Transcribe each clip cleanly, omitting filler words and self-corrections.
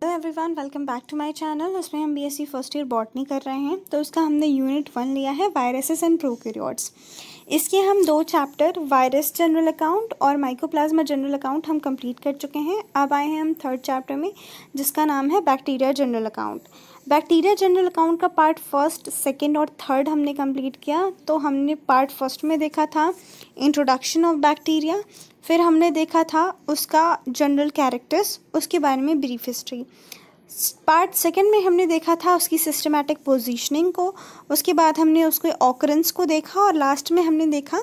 Hello everyone, welcome back to my channel. उसमें हम BSc first year botany कर रहे हैं। तो उसका हमने यूनिट 1 लिया है, वायरसेस एंड प्रोकैरियोट्स। इसके हम 2 चैप्टर वायरस जनरल अकाउंट और माइकोप्लाज्मा जनरल अकाउंट हम कंप्लीट कर चुके हैं। अब आए हैं हम 3rd चैप्टर में, जिसका नाम है bacteria general account. Bacteria general account का पार्ट 1st, 2nd और 3rd हमने कंप्लीट किया। तो हमने पार्ट 1st में देखा था इंट्रोडक्शन ऑफ बैक्टीरिया, फिर हमने देखा था उसका जनरल कैरेक्टर्स, उसके बारे में ब्रीफ हिस्ट्री। पार्ट 2nd में हमने देखा था उसकी सिस्टमैटिक पोजीशनिंग को, उसके बाद हमने उसके ऑकरेंस को देखा और लास्ट में हमने देखा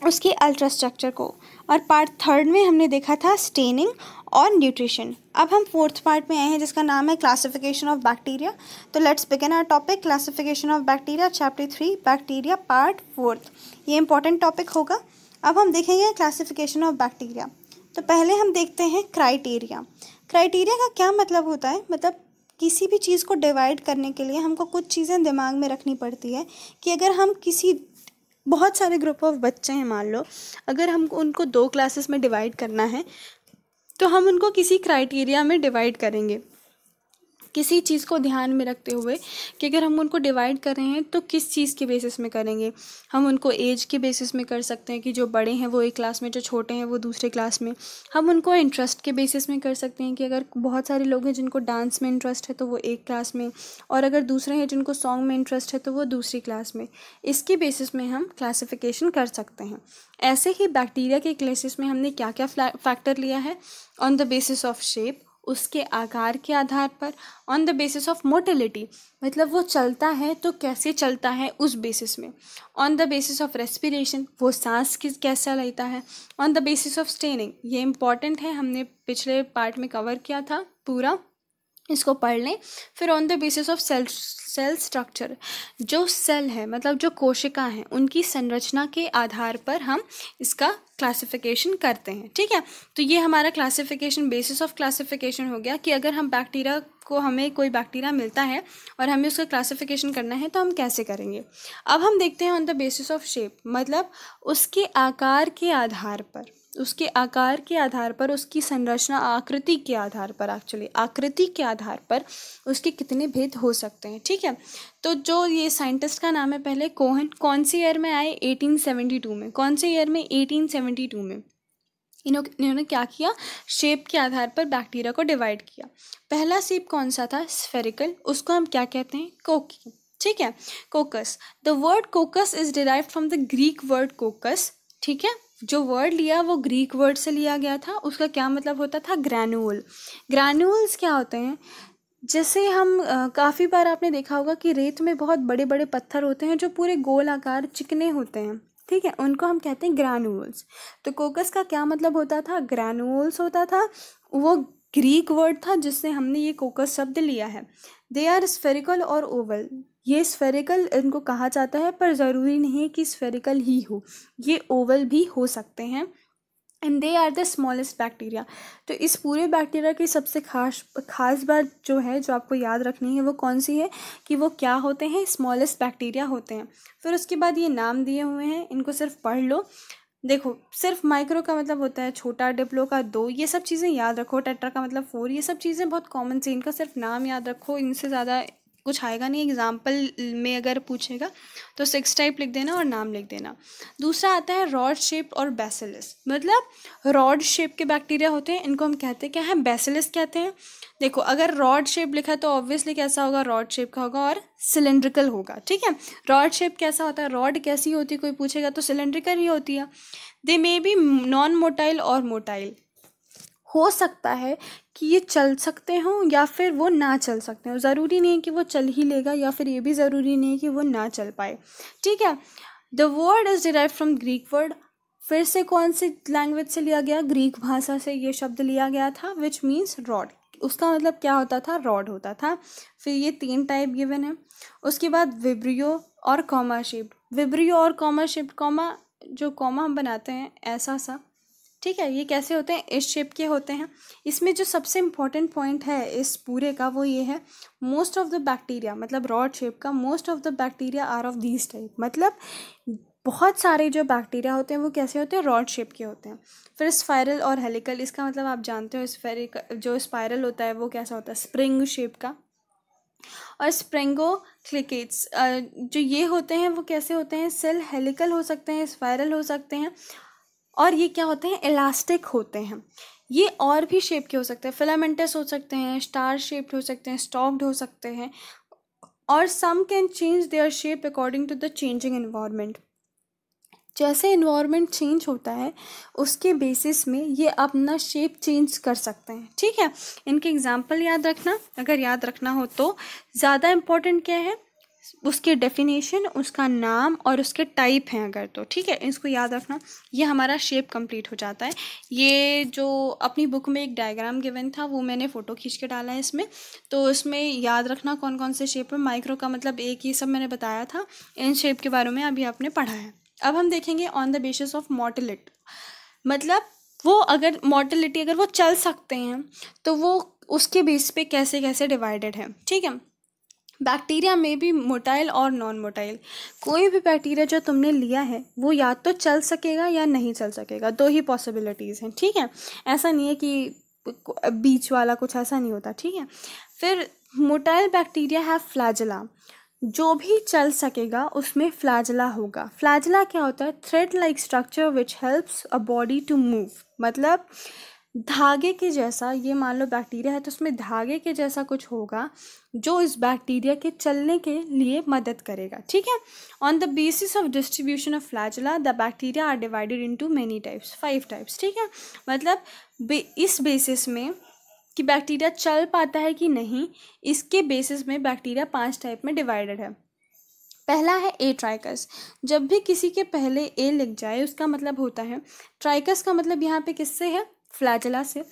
उसके अल्ट्रा स्ट्रक्चर को। और पार्ट 3rd में हमने देखा था स्टेनिंग और न्यूट्रिशन। अब हम 4th पार्ट में आए हैं, जिसका नाम है क्लासिफिकेशन ऑफ बैक्टीरिया। तो let's begin our topic classification of bacteria, chapter 3 bacteria, part 4। ये इंपॉर्टेंट टॉपिक होगा। अब हम देखेंगे क्लासिफिकेशन ऑफ बैक्टीरिया। तो पहले हम देखते हैं क्राइटेरिया। क्राइटेरिया का क्या मतलब होता है? मतलब किसी भी चीज़ को डिवाइड करने के लिए हमको कुछ चीज़ें दिमाग में रखनी पड़ती है कि अगर हम किसी बहुत सारे ग्रुप ऑफ बच्चे हैं, मान लो अगर हमको उनको 2 क्लासेस में डिवाइड करना है तो हम उनको किसी क्राइटेरिया में डिवाइड करेंगे, किसी चीज़ को ध्यान में रखते हुए कि अगर हम उनको डिवाइड कर रहे हैं तो किस चीज़ के बेसिस में करेंगे। हम उनको एज के बेसिस में कर सकते हैं कि जो बड़े हैं वो एक क्लास में, जो छोटे हैं वो दूसरे क्लास में। हम उनको इंटरेस्ट के बेसिस में कर सकते हैं कि अगर बहुत सारे लोग हैं जिनको डांस में इंटरेस्ट है तो वो एक क्लास में, और अगर दूसरे हैं जिनको सॉन्ग में इंटरेस्ट है तो वो दूसरी क्लास में। इसके बेसिस में हम क्लासिफिकेशन कर सकते हैं। ऐसे ही बैक्टीरिया के क्लासेस में हमने क्या क्या फैक्टर लिया है? On the basis of shape, उसके आकार के आधार पर। On the basis of motility, मतलब वो चलता है तो कैसे चलता है उस बेसिस में। On the basis of respiration, वो सांस कैसा लेता है। On the basis of staining, ये इंपॉर्टेंट है, हमने पिछले पार्ट में कवर किया था पूरा, इसको पढ़ लें। फिर on the basis of cell structure, जो सेल है मतलब जो कोशिका हैं उनकी संरचना के आधार पर हम इसका क्लासिफिकेशन करते हैं। ठीक है, तो ये हमारा क्लासिफिकेशन, बेसिस ऑफ क्लासिफिकेशन हो गया कि अगर हम बैक्टीरिया को, हमें कोई बैक्टीरिया मिलता है और हमें उसका क्लासिफिकेशन करना है तो हम कैसे करेंगे। अब हम देखते हैं on the basis of shape, मतलब उसके आकार के आधार पर, उसके आकार के आधार पर, उसकी संरचना, आकृति के आधार पर, एक्चुअली आकृति के आधार पर उसके कितने भेद हो सकते हैं। ठीक है, तो जो ये साइंटिस्ट का नाम है पहले कोहन, कौन सी ईयर में आए? 1872 में। कौन से ईयर में? 1872 में। इन्होंने क्या किया? शेप के आधार पर बैक्टीरिया को डिवाइड किया। पहला शेप कौन सा था? स्फेरिकल। उसको हम क्या कहते हैं? कोकी। ठीक है, कोकस। The word कोकस is derived from the Greek word कोकस। ठीक है, जो वर्ड लिया वो ग्रीक वर्ड से लिया गया था। उसका क्या मतलब होता था? ग्रैन्यूल। ग्रैन्यूल्स क्या होते हैं? जैसे हम काफ़ी बार आपने देखा होगा कि रेत में बहुत बड़े बड़े पत्थर होते हैं जो पूरे गोल आकार चिकने होते हैं। ठीक है, उनको हम कहते हैं ग्रैन्यूल्स। तो कोकस का क्या मतलब होता था? ग्रैन्यूल्स होता था। वो ग्रीक वर्ड था जिससे हमने ये कोकस शब्द लिया है। दे आर स्फेरिकल और ओवल। ये स्फेरिकल इनको कहा जाता है, पर ज़रूरी नहीं है कि स्फेरिकल ही हो, ये ओवल भी हो सकते हैं। And they are the smallest bacteria. तो इस पूरे बैक्टीरिया की सबसे खास बात जो है, जो आपको याद रखनी है, वो कौन सी है? कि वो क्या होते हैं? स्मॉलेस्ट बैक्टीरिया होते हैं। फिर उसके बाद ये नाम दिए हुए हैं, इनको सिर्फ पढ़ लो। देखो, सिर्फ माइक्रो का मतलब होता है छोटा, डिप्लो का 2, ये सब चीज़ें याद रखो। टेट्रा का मतलब 4, ये सब चीज़ें बहुत कॉमन सी, इनका सिर्फ नाम याद रखो, इनसे ज़्यादा कुछ आएगा नहीं। एग्जाम्पल में अगर पूछेगा तो 6 टाइप लिख देना और नाम लिख देना। दूसरा आता है रॉड शेप और बेसिलस। मतलब रॉड शेप के बैक्टीरिया होते हैं, इनको हम कहते हैं क्या है? बेसिलस कहते हैं। देखो, अगर रॉड शेप लिखा है तो ऑब्वियसली कैसा होगा? रॉड शेप का होगा और सिलेंड्रिकल होगा। ठीक है, रॉड शेप कैसा होता है? रॉड कैसी होती है कोई पूछेगा तो सिलेंड्रिकल ही होती है। दे मे बी नॉन मोटाइल और मोटाइल। हो सकता है कि ये चल सकते हों या फिर वो ना चल सकते हों। ज़रूरी नहीं है कि वो चल ही लेगा, या फिर ये भी ज़रूरी नहीं है कि वो ना चल पाए। ठीक है, the word is derived from Greek word. फिर से कौन सी लैंग्वेज से लिया गया? ग्रीक भाषा से ये शब्द लिया गया था, विच मीन्स रॉड। उसका मतलब क्या होता था? रॉड होता था। फिर ये 3 टाइप गिवन है। उसके बाद विब्रियो और कॉमा शेप्ड। विब्रियो और कॉमा शेप्ड, कॉमा जो कॉमा हम बनाते हैं ऐसा सा, ठीक है, ये कैसे होते हैं? इस शेप के होते हैं। इसमें जो सबसे इम्पॉर्टेंट पॉइंट है इस पूरे का वो ये है, मोस्ट ऑफ द बैक्टीरिया, मतलब रॉड शेप का, most of the bacteria are of these type. मतलब बहुत सारे जो बैक्टीरिया होते हैं वो कैसे होते हैं, रॉड शेप के होते हैं। फिर स्पाइरल और हेलिकल, इसका मतलब आप जानते हो स्फेरिकल जो स्पाइरल होता है वो कैसा होता है, स्प्रिंग शेप का। और स्प्रिंगोक्लिकेट्स जो ये होते हैं वो कैसे होते हैं, सेल हेलिकल हो सकते हैं, स्पाइरल हो सकते हैं, और ये क्या होते हैं, इलास्टिक होते हैं। ये और भी शेप के हो सकते हैं, फिलामेंटस हो सकते हैं, स्टार शेप्ड हो सकते हैं, स्टॉक्ड हो सकते हैं, और some can change their shape according to the changing environment. जैसे इन्वायरमेंट चेंज होता है उसके बेसिस में ये अपना शेप चेंज कर सकते हैं। ठीक है, इनके एग्जाम्पल याद रखना, अगर याद रखना हो तो। ज़्यादा इम्पोर्टेंट क्या है, उसके डेफिनेशन, उसका नाम और उसके टाइप हैं अगर तो। ठीक है, इसको याद रखना, ये हमारा शेप कंप्लीट हो जाता है। ये जो अपनी बुक में एक डायग्राम गिवन था वो मैंने फ़ोटो खींच के डाला है इसमें, तो इसमें याद रखना कौन कौन से शेप है। माइक्रो का मतलब एक, ये सब मैंने बताया था, इन शेप के बारे में अभी आपने पढ़ा है। अब हम देखेंगे on the basis of motility, मतलब वो अगर मोटिलिटी, अगर वो चल सकते हैं तो वो उसके बेस पे कैसे कैसे डिवाइडेड है। ठीक है, बैक्टीरिया में भी मोटाइल और नॉन मोटाइल। कोई भी बैक्टीरिया जो तुमने लिया है वो या तो चल सकेगा या नहीं चल सकेगा, दो ही पॉसिबिलिटीज़ हैं। ठीक है, ऐसा नहीं है कि बीच वाला कुछ, ऐसा नहीं होता। ठीक है, फिर मोटाइल बैक्टीरिया हैव फ्लैजेला, जो भी चल सकेगा उसमें फ्लैजेला होगा। फ्लैजेला क्या होता है, thread like structure which helps a body to move, मतलब धागे के जैसा, ये मान लो बैक्टीरिया है तो उसमें धागे के जैसा कुछ होगा जो इस बैक्टीरिया के चलने के लिए मदद करेगा। ठीक है, on the basis of distribution of flagella the bacteria are divided into many types, 5 types. ठीक है, मतलब इस बेसिस में कि बैक्टीरिया चल पाता है कि नहीं, इसके बेसिस में बैक्टीरिया 5 टाइप में डिवाइडेड है। पहला है ए ट्राइकस, जब भी किसी के पहले ए लिख जाए उसका मतलब होता है, ट्राइकस का मतलब यहाँ पे किससे है, फ्लैजेला से।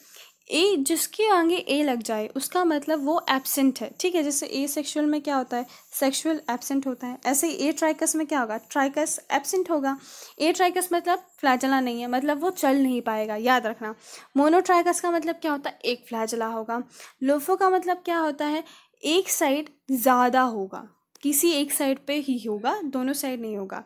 ए जिसके आगे ए लग जाए उसका मतलब वो एब्सेंट है। ठीक है, जैसे ए सेक्सुअल में क्या होता है, सेक्सुअल एब्सेंट होता है, ऐसे ही ए ट्राइकस में क्या होगा, ट्राइकस एब्सेंट होगा। ए ट्राइकस मतलब फ्लैजेला नहीं है, मतलब वो चल नहीं पाएगा, याद रखना। मोनोट्राइकस का मतलब क्या होता है, एक फ्लैजेला होगा। लोफो का मतलब क्या होता है, एक साइड ज़्यादा होगा, किसी एक साइड पे ही होगा, दोनों साइड नहीं होगा।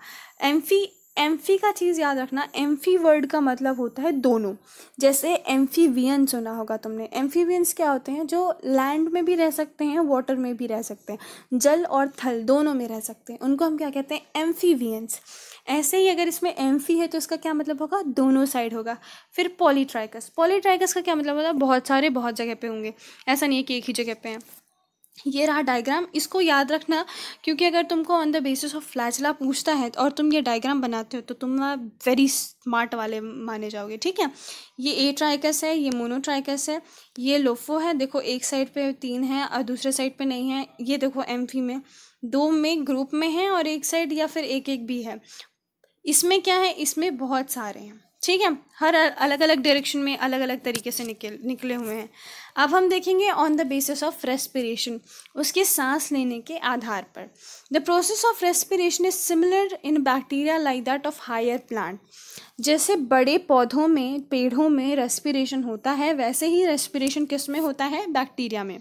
एम्फी का चीज़ याद रखना, एम्फी वर्ड का मतलब होता है दोनों। जैसे एम्फीवियन सुना होगा तुमने, एम्फीवियंस क्या होते हैं, जो लैंड में भी रह सकते हैं, वाटर में भी रह सकते हैं, जल और थल दोनों में रह सकते हैं, उनको हम क्या कहते हैं, एम्फीवियंस। ऐसे ही अगर इसमें एम्फी है तो इसका क्या मतलब होगा, दोनों साइड होगा। फिर पॉलीट्राइकस, पॉलीट्राइकस का क्या मतलब होता है, बहुत सारे बहुत जगह पे होंगे, ऐसा नहीं है कि एक ही जगह पे हैं। ये रहा डायग्राम, इसको याद रखना, क्योंकि अगर तुमको on the basis of flagella पूछता है और तुम ये डायग्राम बनाते हो तो तुम वेरी स्मार्ट वाले माने जाओगे। ठीक है, ये ए ट्राइकस है, ये मोनोट्राइकस है, ये लोफो है, देखो एक साइड पे 3 है और दूसरे साइड पे नहीं है। ये देखो एम्फी में 2 में ग्रुप में है और एक साइड या फिर एक एक भी है। इसमें क्या है, इसमें बहुत सारे हैं। ठीक है, हर अलग अलग डायरेक्शन में अलग अलग तरीके से निकले हुए हैं। अब हम देखेंगे on the basis of respiration, उसके सांस लेने के आधार पर। The process of respiration is similar in bacteria like that of higher plant. जैसे बड़े पौधों में, पेड़ों में रेस्पिरेशन होता है, वैसे ही रेस्पिरेशन किस में होता है, बैक्टीरिया में।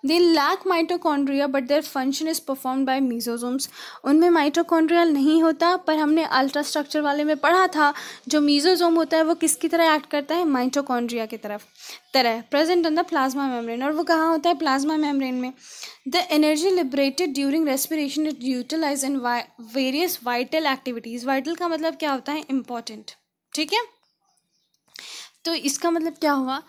They lack mitochondria but their function is performed by mesosomes। उनमें माइटोकॉन्ड्रियल नहीं होता, पर हमने अल्ट्रा स्ट्रक्चर वाले में पढ़ा था जो मीजोजोम होता है वो किसकी तरह एक्ट करता है, माइटोकॉन्ड्रिया की तरह present on the plasma membrane. और वो कहाँ होता है, प्लाज्मा मेम्ब्रेन में। The energy liberated during respiration is utilise in various vital activities. Vital का मतलब क्या होता है, इम्पॉर्टेंट। ठीक है, तो इसका मतलब क्या हुआ,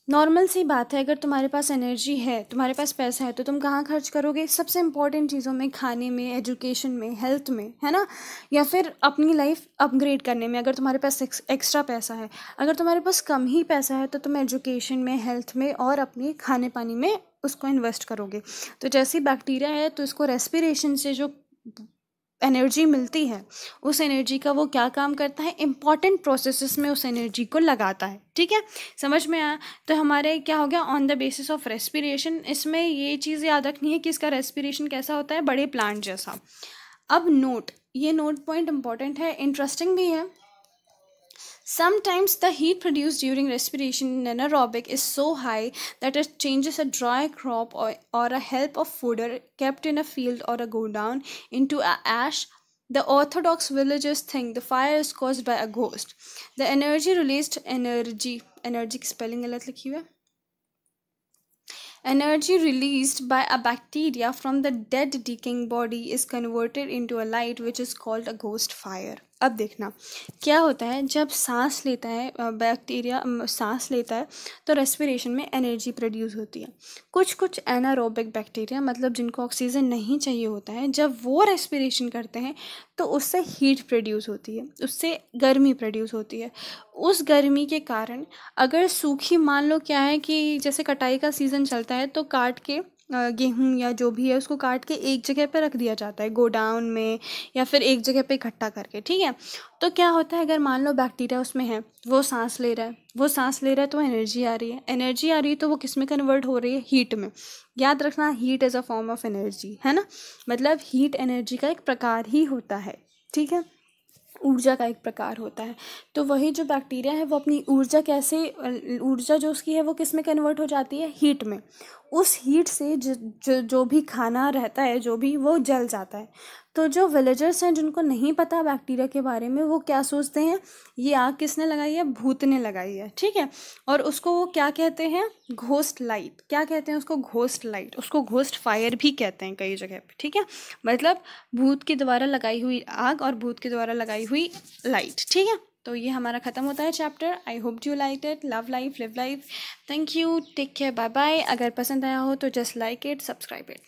नॉर्मल सी बात है, अगर तुम्हारे पास एनर्जी है, तुम्हारे पास पैसा है, तो तुम कहाँ खर्च करोगे, सबसे इंपॉर्टेंट चीज़ों में, खाने में, एजुकेशन में, हेल्थ में, है ना, या फिर अपनी लाइफ अपग्रेड करने में, अगर तुम्हारे पास एक्स्ट्रा पैसा है। अगर तुम्हारे पास कम ही पैसा है तो तुम एजुकेशन में, हेल्थ में और अपने खाने पानी में उसको इन्वेस्ट करोगे। तो जैसे बैक्टीरिया है तो इसको रेस्पिरेशन से जो एनर्जी मिलती है, उस एनर्जी का वो क्या काम करता है, इंपॉर्टेंट प्रोसेसेस में उस एनर्जी को लगाता है। ठीक है, समझ में आया। तो हमारे क्या हो गया, on the basis of respiration, इसमें ये चीज़ याद रखनी है कि इसका रेस्पिरेशन कैसा होता है, बड़े प्लांट जैसा। अब नोट, ये नोट पॉइंट इंपॉर्टेंट है, इंटरेस्टिंग भी है। Sometimes the heat produced during respiration in anaerobic is so high that it changes a dry crop or a help of fodder kept in a field or a go down into a ash The orthodox villagers think the fire is caused by a ghost. The energy की spelling गलत लिखी हुई है. Energy released by a bacteria from the dead decaying body is converted into a light which is called a ghost fire. अब देखना क्या होता है जब सांस लेता है बैक्टीरिया सांस लेता है तो रेस्पिरेशन में एनर्जी प्रोड्यूस होती है. कुछ कुछ एनारोबिक बैक्टीरिया मतलब जिनको ऑक्सीजन नहीं चाहिए होता है, जब वो रेस्पिरेशन करते हैं तो उससे हीट प्रोड्यूस होती है, उससे गर्मी प्रोड्यूस होती है. उस गर्मी के कारण अगर सूखी, मान लो क्या है कि जैसे कटाई का सीज़न चलता है तो काट के गेहूँ या जो भी है उसको काट के एक जगह पे रख दिया जाता है गोडाउन में या फिर एक जगह पे इकट्ठा करके. ठीक है, तो क्या होता है अगर मान लो बैक्टीरिया उसमें है, वो सांस ले रहा है तो एनर्जी आ रही है तो वो किस में कन्वर्ट हो रही है? हीट में. याद रखना, heat is a form of energy, है ना. मतलब हीट एनर्जी का एक प्रकार ही होता है. ठीक है, ऊर्जा का एक प्रकार होता है. तो वही जो बैक्टीरिया है वो अपनी ऊर्जा जो उसकी है वो किस में कन्वर्ट हो जाती है? हीट में. उस हीट से जो भी खाना रहता है जो भी वो जल जाता है. तो जो विलेजर्स हैं जिनको नहीं पता बैक्टीरिया के बारे में, वो क्या सोचते हैं, ये आग किसने लगाई है? भूत ने लगाई है. ठीक है, और उसको वो क्या कहते हैं? Ghost light. क्या कहते हैं उसको? Ghost light. उसको घोस्ट फायर भी कहते हैं कई जगह पे. ठीक है, मतलब भूत के द्वारा लगाई हुई आग और भूत के द्वारा लगाई हुई लाइट. ठीक है, तो ये हमारा ख़त्म होता है chapter. I hope you like it. Love life, live life. Thank you, take care, bye bye. अगर पसंद आया हो तो just like it, subscribe it.